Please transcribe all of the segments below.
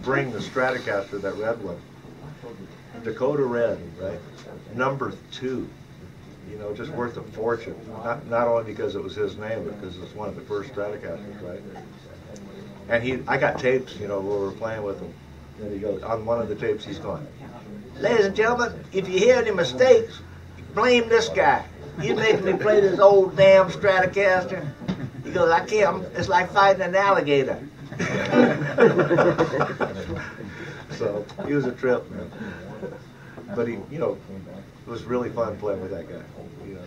bring the Stratocaster, that red one, Dakota Red, right? #2. You know, just worth a fortune. Not only because it was his name, but because it's one of the first Stratocasters, right? And I got tapes, you know, where we were playing with him. And he goes, on one of the tapes, he's going, "Ladies and gentlemen, if you hear any mistakes, blame this guy. He's making me play this old damn Stratocaster." He goes, "I can't, it's like fighting an alligator." So, he was a trip, man. But he, you know, it was really fun playing with that guy. You know,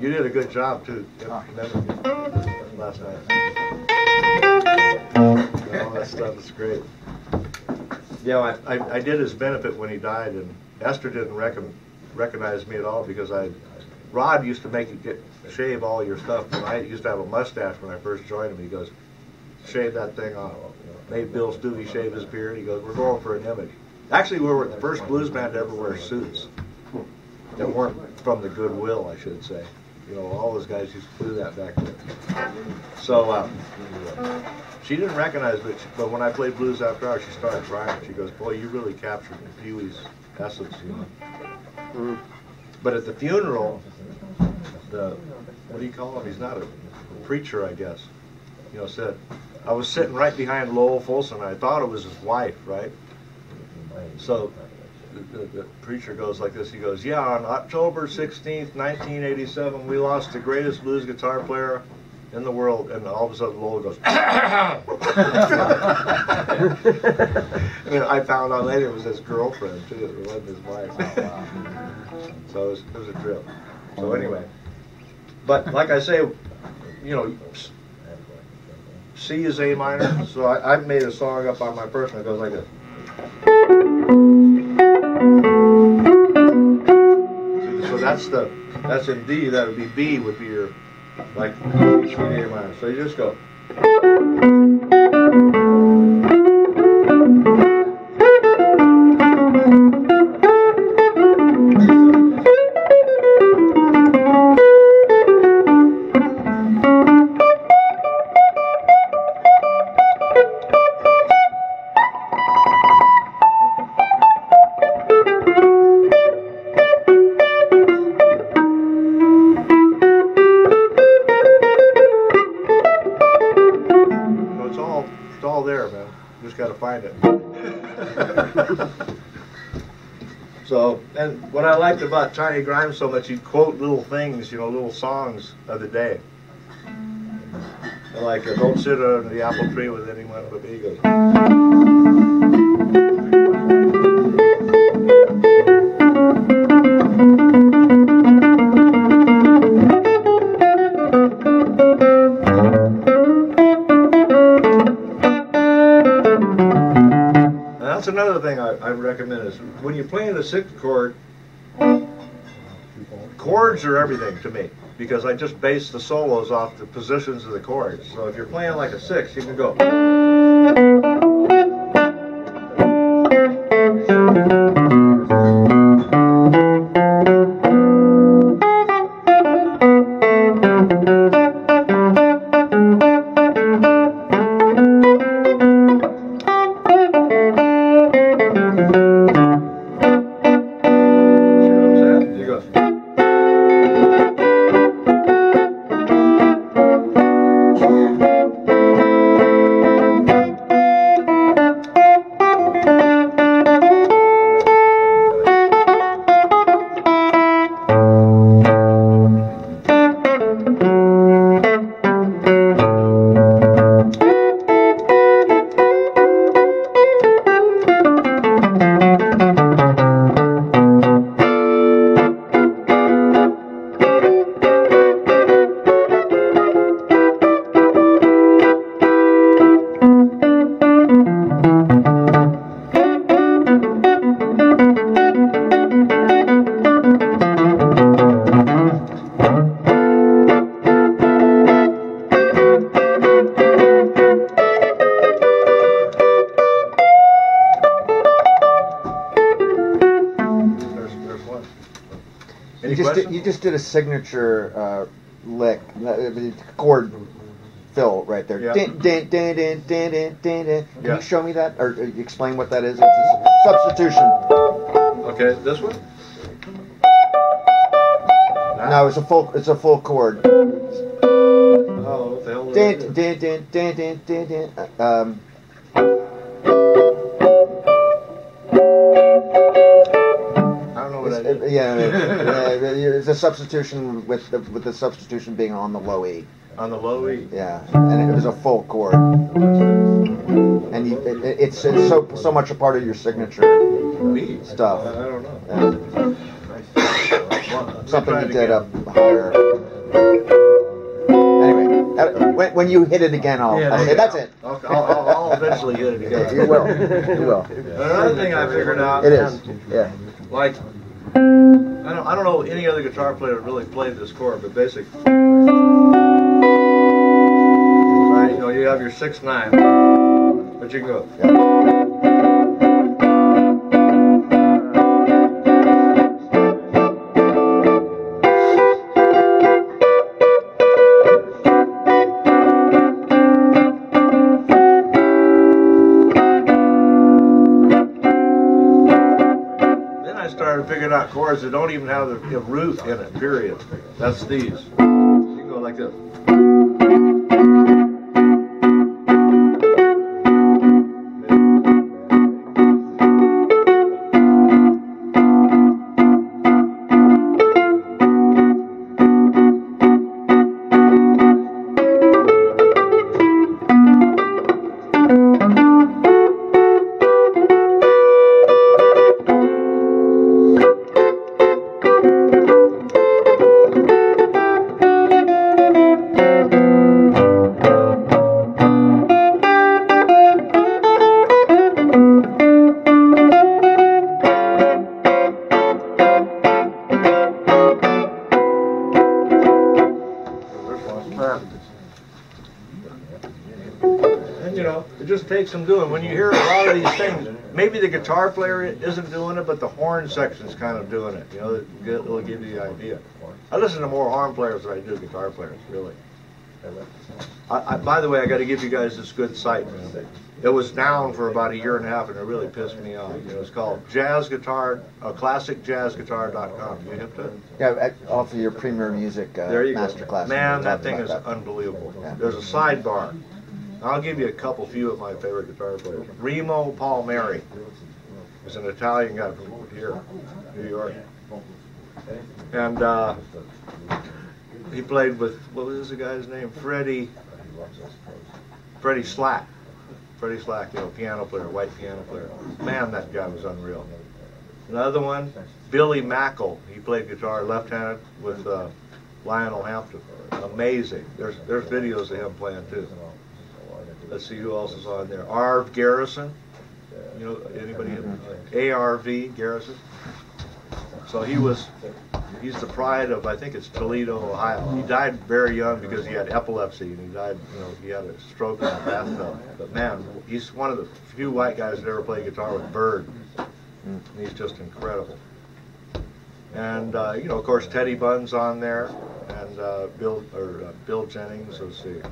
you did a good job too. Last night. All that stuff is great. Yeah, I did his benefit when he died, and Esther didn't recognize me at all because Rod used to make you shave all your stuff. And I used to have a mustache when I first joined him. He goes, "Shave that thing off." Made Bill Stuvey shave his beard. He goes, "We're going for an image." Actually, we were the first blues band to ever wear suits that weren't from the Goodwill, I should say. You know, all those guys used to do that back then. So she didn't recognize me, but when I played Blues After Hours, she started crying. She goes, "Boy, you really captured Pee Wee's essence, you know." But at the funeral, what do you call him? He's not a preacher, I guess. You know, said, I was sitting right behind Lowell Fulson. I thought it was his wife, right? So the preacher goes like this. He goes, "Yeah, on October 16th, 1987, we lost the greatest blues guitar player in the world." And all of a sudden, Lowell goes, "And I found out later it was his girlfriend, too. It wasn't his wife. So it was a trip. So anyway. But like I say, you know, C is A minor. So I made a song up on my person that goes like this. So that's in D. That would be B would be your like C, A minor. So you just go. It's all there, man. You just got to find it. So, and what I liked about Tiny Grimes so much, he'd quote little things, you know, little songs of the day. Like, "Don't sit under the apple tree with anyone but me." He goes, that's another thing I recommend is when you're playing the sixth chord, chords are everything to me because I just base the solos off the positions of the chords. So if you're playing like a six, you can go. You just did a signature lick, chord. fill right there. Yeah. Din, din, din, din, din, din, din, din. Can Yeah. you show me that, or explain what that is? It's a substitution. Okay, this one? No, it's a full chord. Oh, what the hell? Din, din, din, din, din, din, din. I don't know what that is. It's a substitution with the substitution being on the low E. On the low E. Yeah, and it was a full chord, and it's so much a part of your signature E. stuff. I don't know. Something you did up higher. Anyway, when you hit it again, I'll say that's it. I'll eventually hit it again. You will. You will. Another thing I figured out. It is. Yeah. Like, I don't know any other guitar player that really played this chord, but basically, right? You know, you have your 6/9, but you can go. Figuring out chords that don't even have the root in it, period. That's these. You can go like this. And you know, it just takes some doing. When you hear a lot of these things, maybe the guitar player isn't doing it, but the horn section's kind of doing it. You know, it'll give you the idea. I listen to more horn players than I do guitar players, really. By the way, I got to give you guys this good site, man. It was down for about a year and a half, and it really pissed me off. You know, it's called ClassicJazzguitar.com. You hip to it? Yeah, off of your Premier Music There you master go. class. Man, that thing is unbelievable. Yeah. There's a sidebar. I'll give you a few of my favorite guitar players. Remo Palmieri is an Italian guy from here, New York. And he played with, what was the guy's name? Freddie Slack. Freddie Slack, you know, piano player, white piano player. Man, that guy was unreal. Another one, Billy Mackel. He played guitar left-handed with Lionel Hampton. Amazing. There's videos of him playing too. Let's see who else is on there. Arv Garrison. You know, anybody? ARV Garrison. So he's the pride of, I think it's Toledo, Ohio. He died very young because he had epilepsy, and he died, you know, he had a stroke in the bathtub. But man, he's one of the few white guys that ever played guitar with Bird. And he's just incredible. And you know, of course, Teddy Bunn's on there, and Bill Jennings. Let's see.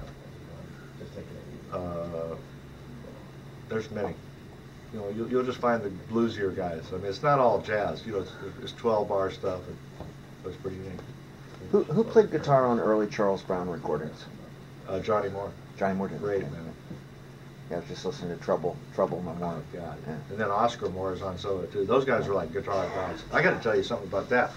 There's many. You know, you'll just find the bluesier guys. I mean, it's not all jazz. You know, it's 12-bar stuff. It's pretty neat. Who played guitar on early Charles Brown recordings? Johnny Moore. Johnny Moore did. Great, man. Yeah, I was just listening to Trouble No More. Oh, God. Yeah. And then Oscar Moore is on solo too. Those guys are like guitar gods. I got to tell you something about that.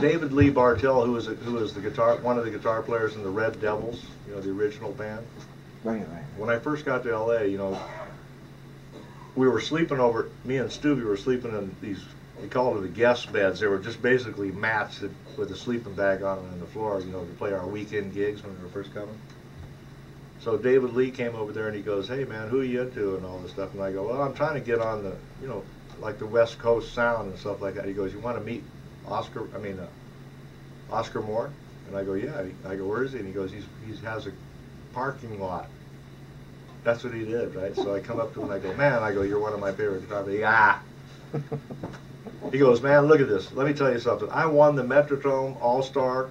David Lee Bartell, who was one of the guitar players in the Red Devils, you know, the original band. Right. When I first got to L.A., you know, we were sleeping over. Me and Stubby were sleeping in these. We called it the guest beds. They were just basically mats with a sleeping bag on them on the floor, you know, to play our weekend gigs when we were first coming. So David Lee came over there and he goes, "Hey man, who are you into?" and all this stuff. And I go, "Well, I'm trying to get on the, you know, like the West Coast sound and stuff like that." He goes, "You want to meet Oscar Moore?" And I go, "Yeah." I go, "Where is he?" And he goes, he has a parking lot. That's what he did, right? So I come up to him and I go, "Man," I go, "you're one of my favorite guitar players." Yeah. He goes, "Man, look at this. Let me tell you something. I won the Metronome All-Star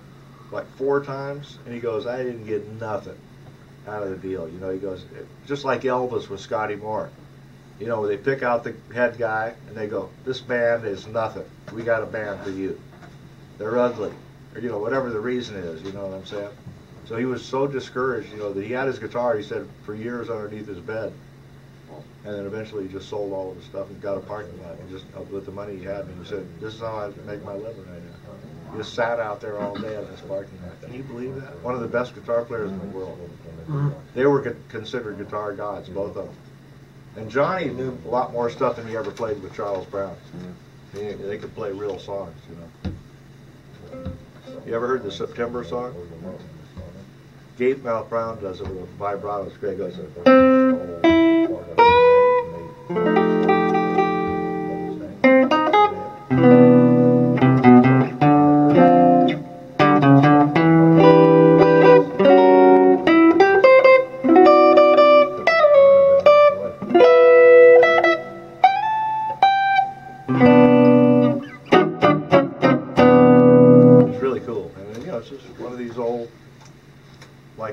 like 4 times, and he goes, I didn't get nothing out of the deal. You know, he goes, just like Elvis with Scotty Moore. You know, they pick out the head guy, and they go, this band is nothing. We got a band for you. They're ugly. Or, you know, whatever the reason is, you know what I'm saying? So he was so discouraged, you know, that he had his guitar, he said, for years underneath his bed. And then eventually he just sold all of his stuff and got a parking lot. And just with the money he had, and he said, this is how I make my living right now. He just sat out there all day in this parking lot. Can you believe that? One of the best guitar players in the world. They were considered guitar gods, both of them. And Johnny knew a lot more stuff than he ever played with Charles Brown. They could play real songs, you know. You ever heard the September song? Gabe Mouth Brown does it with a vibrato. It's great. It goes,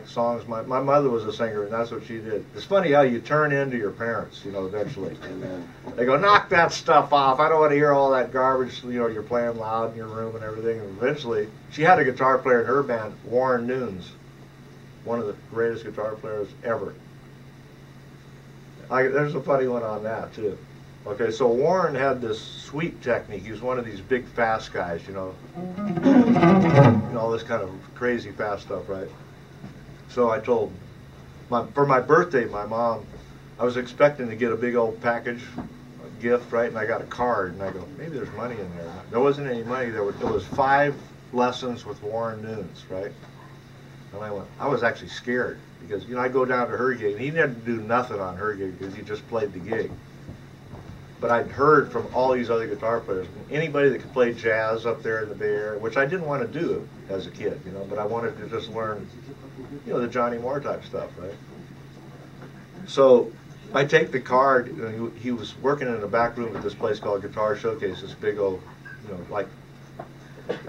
songs. My mother was a singer, and that's what she did. It's funny how you turn into your parents, you know, eventually. They go, knock that stuff off. I don't want to hear all that garbage, you know, you're playing loud in your room and everything. And eventually, she had a guitar player in her band, Warren Nunes, one of the greatest guitar players ever. There's a funny one on that, too. Okay, so Warren had this sweep technique. He was one of these big, fast guys, you know. All this kind of crazy fast stuff, right? So I told, for my birthday, my mom, I was expecting to get a big old package, a gift, right? And I got a card, and I go, maybe there's money in there. There wasn't any money. There was 5 lessons with Warren Nunes, right? And I was actually scared because, you know, I go down to her gig, and he didn't do nothing on her gig because he just played the gig. But I'd heard from all these other guitar players, anybody that could play jazz up there in the Bay Area, which I didn't want to do as a kid, you know, but I wanted to just learn, you know, the Johnny Moore type stuff, right? So I take the card, you know, he was working in a back room at this place called Guitar Showcase, this big old, you know, like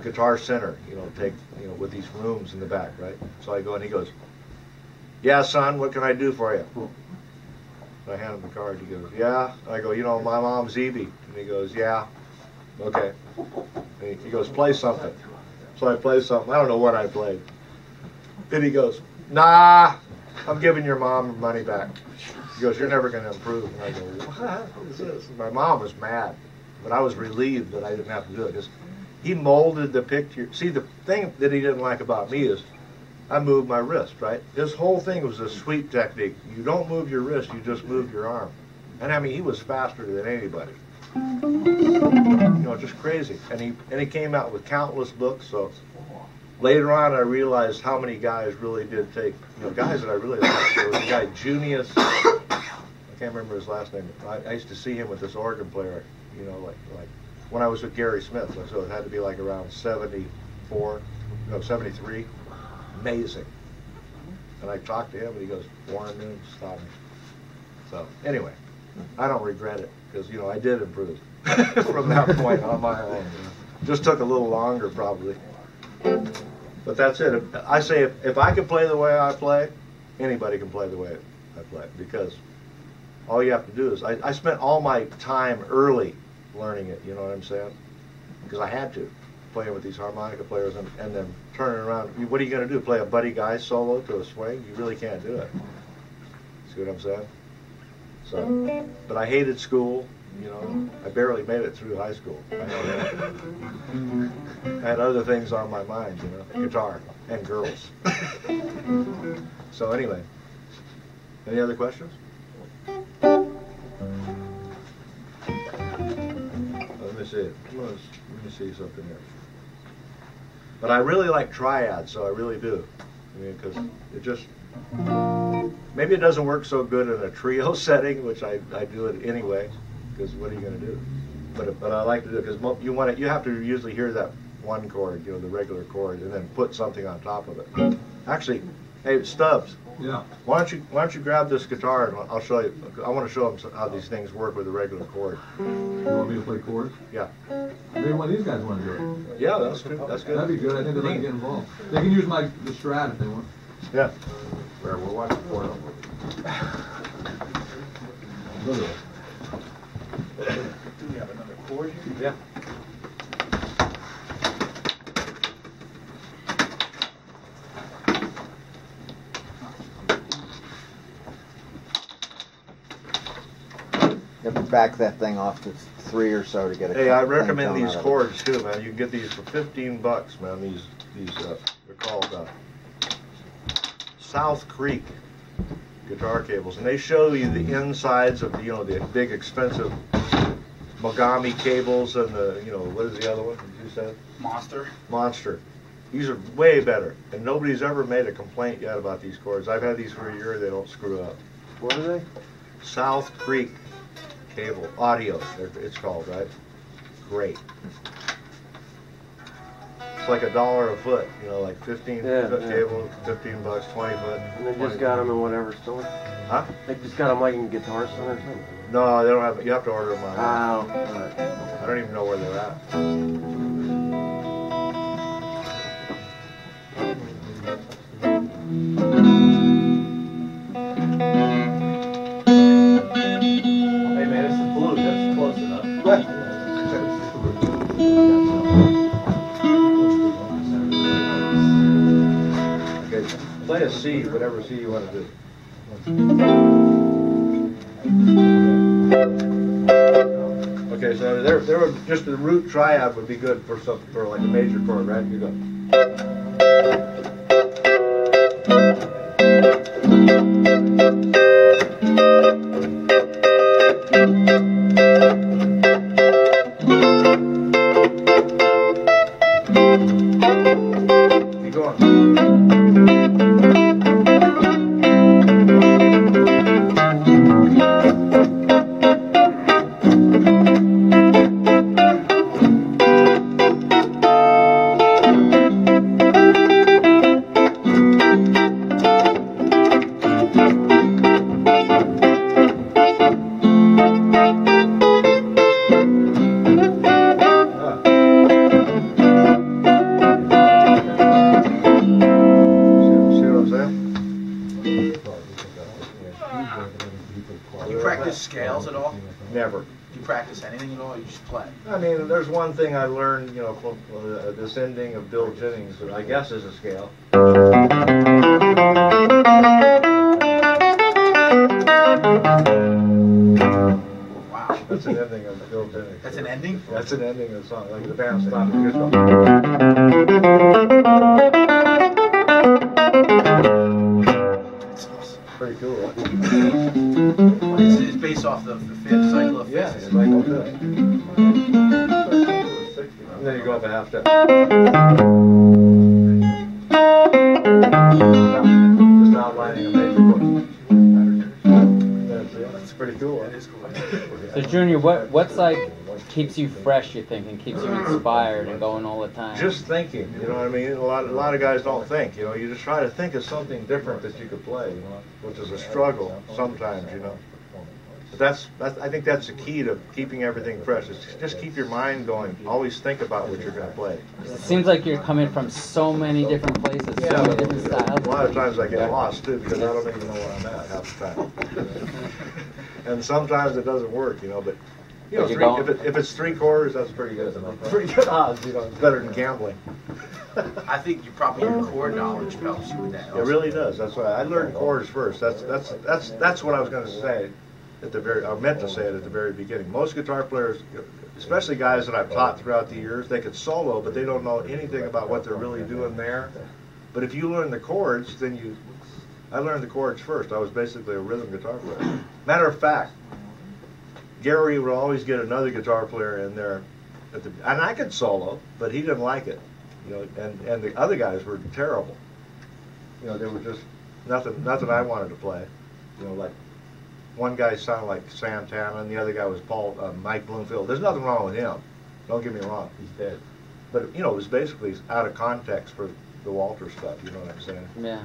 Guitar Center, you know, with these rooms in the back, right? So I go and he goes, yeah, son, what can I do for you? I hand him the card. He goes, yeah. I go, you know, my mom's Evie. And he goes, yeah. Okay. And he goes, play something. So I play something. I don't know what I played. Then he goes, nah, I'm giving your mom money back. He goes, you're never going to improve. And I go, what is this? And my mom was mad, but I was relieved that I didn't have to do it. Because he molded the picture. See, the thing that he didn't like about me is I moved my wrist, right? His whole thing was a sweep technique. You don't move your wrist, you just move your arm. And I mean, he was faster than anybody. You know, just crazy. And he came out with countless books. So later on, I realized how many guys really did take, you know, guys that I really liked. There was a guy, Junius, I can't remember his last name. I used to see him with this organ player, you know, like when I was with Gary Smith. So it had to be like around 74, no, 73. Amazing. And I talked to him, and he goes, Warren Nunes, stop me. So, anyway, I don't regret it, because, you know, I did improve from that point on my own. You know. Just took a little longer, probably. But that's it. I say, if I can play the way I play, anybody can play the way I play, because all you have to do is, I spent all my time early learning it, you know what I'm saying? Because I had to. Playing with these harmonica players and then turning around. What are you going to do? Play a Buddy Guy solo to a swing? You really can't do it. See what I'm saying? So, but I hated school. You know, I barely made it through high school. I know that. I had other things on my mind, you know, guitar and girls. So anyway, any other questions? Let me see. Let me see something here. But I really like triads, so I really do. I mean, because it just, maybe it doesn't work so good in a trio setting, which I do it anyway, because what are you going to do? But I like to do it because you have to usually hear that one chord, you know, the regular chord, and then put something on top of it. Actually, hey, Stubbs, Yeah. Why don't you grab this guitar and I'll show you. I want to show them how these things work with a regular chord. You want me to play chords? Yeah. Maybe one of these guys want to do it. Yeah, that's good. That's good. That'd be good. I think they'd like to get involved. They can use the Strat if they want. Yeah. We're watching for them. Look at it. Do we have another chord here? Yeah. You have to back that thing off to 3 or so to get a. Hey, I clean recommend tone these out of it. chords too, man. You can get these for $15, man. These they're called South Creek guitar cables, and they show you the insides of the big expensive Mogami cables and the what is the other one you said? Monster. These are way better, and nobody's ever made a complaint yet about these cords. I've had these for a year. They don't screw up. What are they? South Creek cable audio. It's called, right? Great. It's like $1 a foot. Like 15 foot cable, $15, 20 foot. And they just got them in whatever store? Huh? They just got them like in Guitar Center or something? No, they don't have. You have to order them online. Oh, alright. I don't even know where they're at. Hey man, it's the blues. That's close enough. Okay, play a C, whatever C you want to do. Okay, so there would just the root triad would be good for like a major chord, right? You go. Keep going. Do you practice scales at all? Never. Do you practice anything at all? You just play. I mean, there's one thing I learned, from this ending of Bill Jennings, that I guess is a scale. Wow. That's an ending of Bill Jennings. That's an ending? That's an ending of the song. Like the band stopped and just go. That's awesome. Pretty cool, right? It's based off the fifth cycle of Yeah, fifths. it's like that. And then you go up a half step. Just outlining a major chord. That's pretty cool. That is cool. So Junior, what's like keeps you fresh, you think, and keeps you inspired and going all the time? Just thinking, you know what I mean? A lot of guys don't think, you just try to think of something different that you could play, which is a struggle sometimes, But I think that's the key to keeping everything fresh. Is just keep your mind going. Always think about what you're going to play. It seems like you're coming from so many different places, so many different styles. A lot of times I get lost too because I don't even know where I'm at half the time. And sometimes it doesn't work, but if it's 3 quarters, that's pretty good. Pretty good odds, It's better than gambling. I think your chord knowledge helps you with that. It really does. That's why I learned chords first. That's what I was going to say I meant to say it at the very beginning. Most guitar players, especially guys that I've taught throughout the years, they could solo, but they don't know anything about what they're really doing there. But if you learn the chords, I learned the chords first. I was basically a rhythm guitar player. Matter of fact, Gary would always get another guitar player in there, and I could solo, but he didn't like it. And the other guys were terrible. They were just nothing I wanted to play. Like one guy sounded like Santana, and the other guy was Mike Bloomfield. There's nothing wrong with him. Don't get me wrong. He's dead. But it was basically out of context for the Walter stuff. You know what I'm saying? Yeah.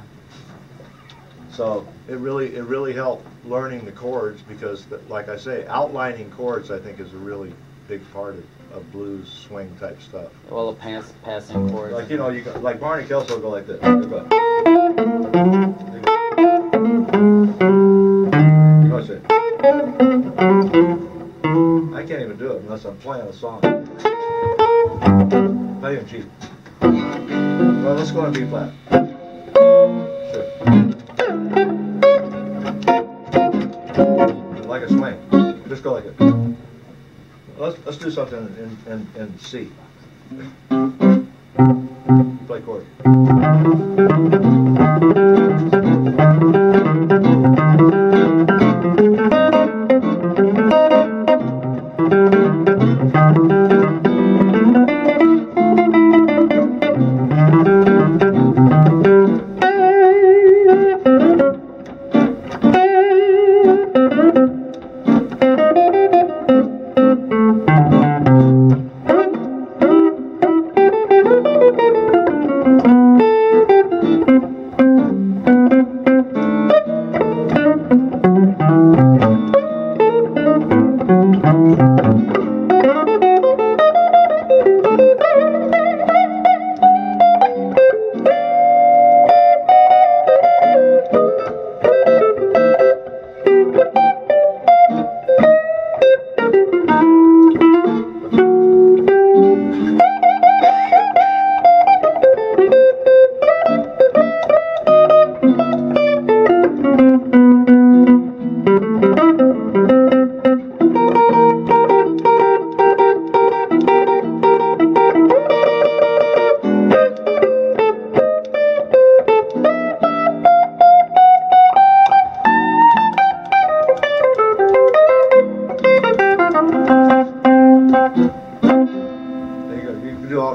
So it really helped learning the chords because, like I say, outlining chords I think is a really big part of blues swing type stuff. Well, the passing chords. Like like Barney Kelso will go like this. He'll go. You go say. I can't even do it unless I'm playing a song. Play in G. Well, let's go on B flat. Sure. Like a swing. Just go like it. Let's do something in C. Play chord.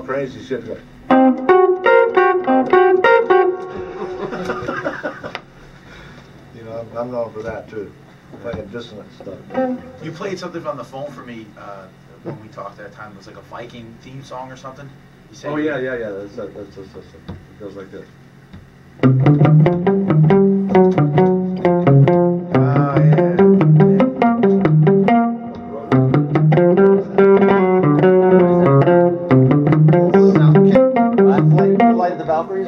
Crazy shit. I'm known for that too, playing dissonant stuff. You played something on the phone for me when we talked that time. It was like a Viking theme song or something. You said Oh yeah. That's it goes like this. Flight of the Valkyries?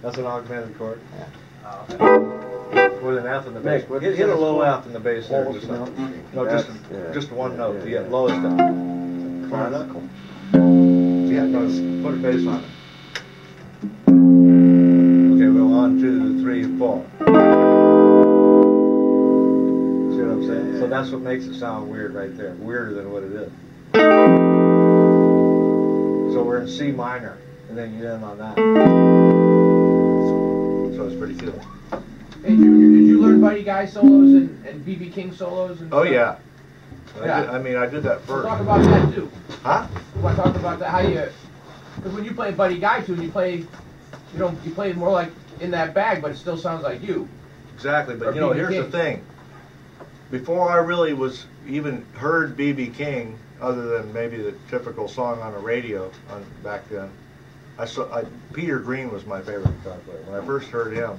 That's an augmented chord. Oh, okay. With an F in the bass. Hit a low F in the bass there. Just just one note. Yeah, lowest F. Clear it up. Yeah, put a bass on it. Okay, well, 1, 2, 3, 4. See what I'm saying? So that's what makes it sound weird right there. Weirder than what it is. So we're in C minor, and then you end on that. So it's pretty cool. Hey Junior, did you learn Buddy Guy solos and B.B. King solos? And Oh stuff? yeah. Yeah. I did that We'll first. talk about that too. Huh? We'll talk about that, how you, because when you play Buddy Guy tune, you play more like in that bag, but it still sounds like you. Exactly, Or but B.B. here's King. the thing. Before I really was even heard B.B. King, other than maybe the typical song on the radio back then, Peter Green was my favorite guitar player. When I first heard him,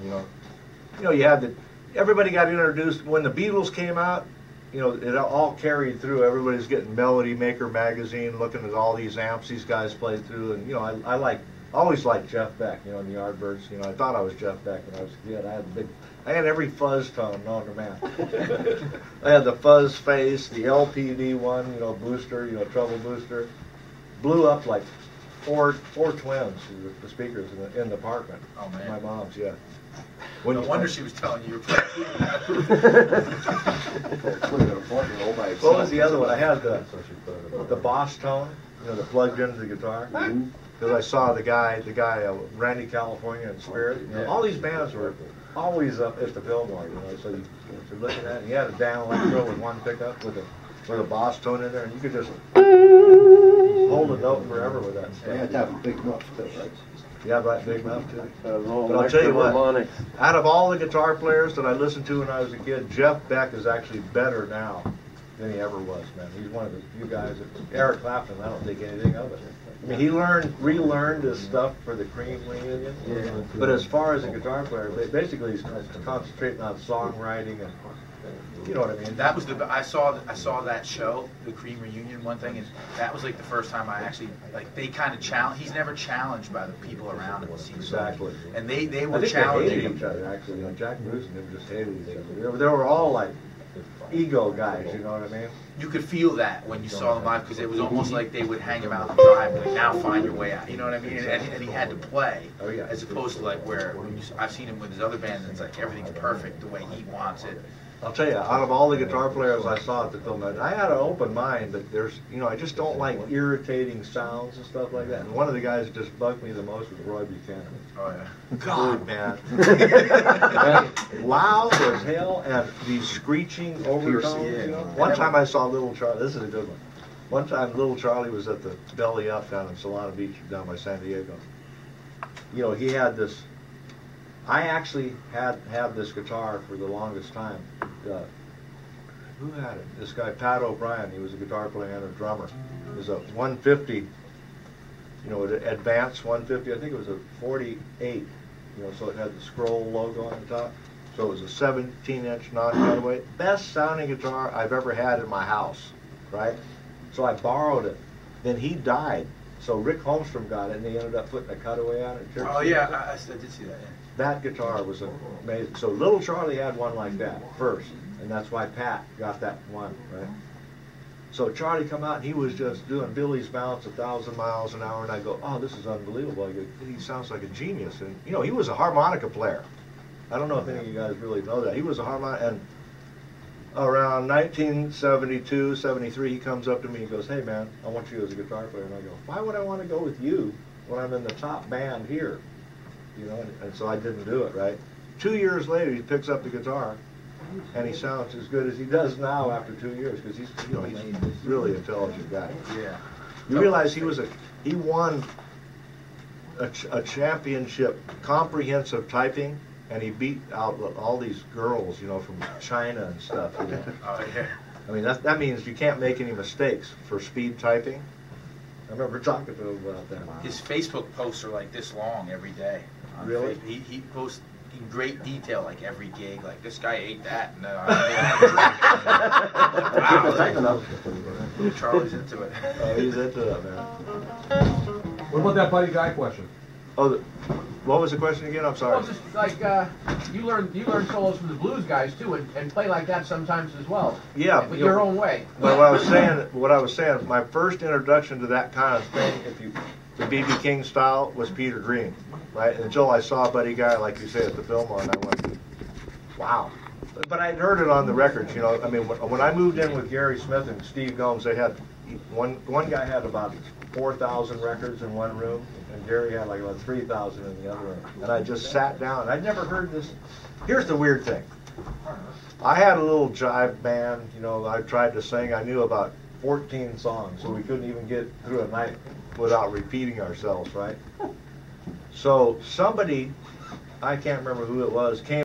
you had everybody got introduced when the Beatles came out. It all carried through. Everybody's getting Melody Maker magazine, looking at all these amps these guys played through, and I always liked Jeff Beck. In the Yardbirds, I thought I was Jeff Beck when I was a kid. I had every fuzz tone known to man. I had the fuzz face, the LPD one, booster, treble booster, blew up like four twins, the speakers in the apartment. Oh, man. My mom's, yeah. No wonder she was telling you you were playing. What was the other one? I had the Boss Tone, you know, that plugged into the guitar. Because I saw the guy, Randy California and Spirit. You know, all these bands were always up at the Fillmore, you know. So you're looking at it, and you had a Dan Electro with one pickup with a Boss Tone in there, and you could just hold a note forever with that stuff. You had to have a big muff too, right? Yeah, right, big mouth too. But I'll tell you what. Harmonics. Out of all the guitar players that I listened to when I was a kid, Jeff Beck is actually better now than he ever was, man. He's one of the few guys that, Eric Clapton, I don't think anything of it. I mean, he relearned his stuff for the Cream reunion. Yeah. But as far as a guitar player, basically he's concentrating on songwriting and, you know what I mean? That was I saw that show, the Cream reunion, one thing, and that was like the first time I actually, like, they kind of challenge. He's never challenged by the people around him, it seems like. Exactly. And they I were think challenging they hated him. each other, actually. You know, Jack Bruce and him just hated each other. They were all like ego guys, you know what I mean? You could feel that when you saw them live, because it was almost like they would hang him out in the driveway. Now find your way out. You know what I mean? And he had to play, Oh, yeah. as opposed to like where I've seen him with his other bands, and it's like everything's perfect the way he wants it. I'll tell you, out of all the guitar players I saw at the film, I had an open mind, but there's, you know, I just don't like irritating sounds and stuff like that. And one of the guys that just bugged me the most was Roy Buchanan. Oh yeah. God, man. Loud as hell, and these screeching overtones, you know. One time I saw Little Charlie, this is a good one. One time Little Charlie was at the Belly Up down in Solana Beach, down by San Diego. You know, he had this, I actually had this guitar for the longest time. Who had it? This guy, Pat O'Brien. He was a guitar player and a drummer. It was a 150, you know, an advanced 150. I think it was a 48, you know, so it had the scroll logo on the top. So it was a 17-inch non-cutaway. Best sounding guitar I've ever had in my house, right? So I borrowed it. Then he died. So Rick Holmstrom got it, and he ended up putting a cutaway on it. Oh yeah, I did see that. Yeah. That guitar was amazing. So Little Charlie had one like that first, and that's why Pat got that one, right? So Charlie come out, and he was just doing Billy's Bounce 1,000 miles an hour, and I go, oh, this is unbelievable. I go, he sounds like a genius. And, you know, he was a harmonica player. I don't know if any of you guys really know that. He was a harmonica, and around 1972, 73, he comes up to me and goes, hey, man, I want you as a guitar player. And I go, why would I want to go with you when I'm in the top band here? You know, and so I didn't do it, right? 2 years later, he picks up the guitar, and he sounds as good as he does now after 2 years, because he's, you know, he's a really intelligent guy. Yeah. You realize he won a championship comprehensive typing, and he beat out all these girls, you know, from China and stuff. You know? Oh yeah. I mean, that means you can't make any mistakes for speed typing. I remember talking to him about that. His Facebook posts are like this long every day. On Really? Facebook. He posts in great detail, like every gig, like this guy ate that. And, wow. Charlie's into it. Oh, he's into that, man. What about that Buddy Guy question? Oh, what was the question again? I'm sorry. Well, just like you learn solos from the blues guys too, and play like that sometimes as well. Yeah, With you your know, own way. Well, what I was saying, my first introduction to that kind of thing, the B.B. King style, was Peter Green, right? Until I saw Buddy Guy, like you say, at the Fillmore, and I went, wow. But I'd heard it on the records, you know. I mean, when I moved in with Gary Smith and Steve Gomes, they had one guy had about 4,000 records in one room, and Gary had like about 3,000 in the other room. And I just sat down. I'd never heard this. Here's the weird thing. I had a little jive band, you know. I tried to sing. I knew about 14 songs, so we couldn't even get through a night without repeating ourselves, right? So somebody, I can't remember who it was, came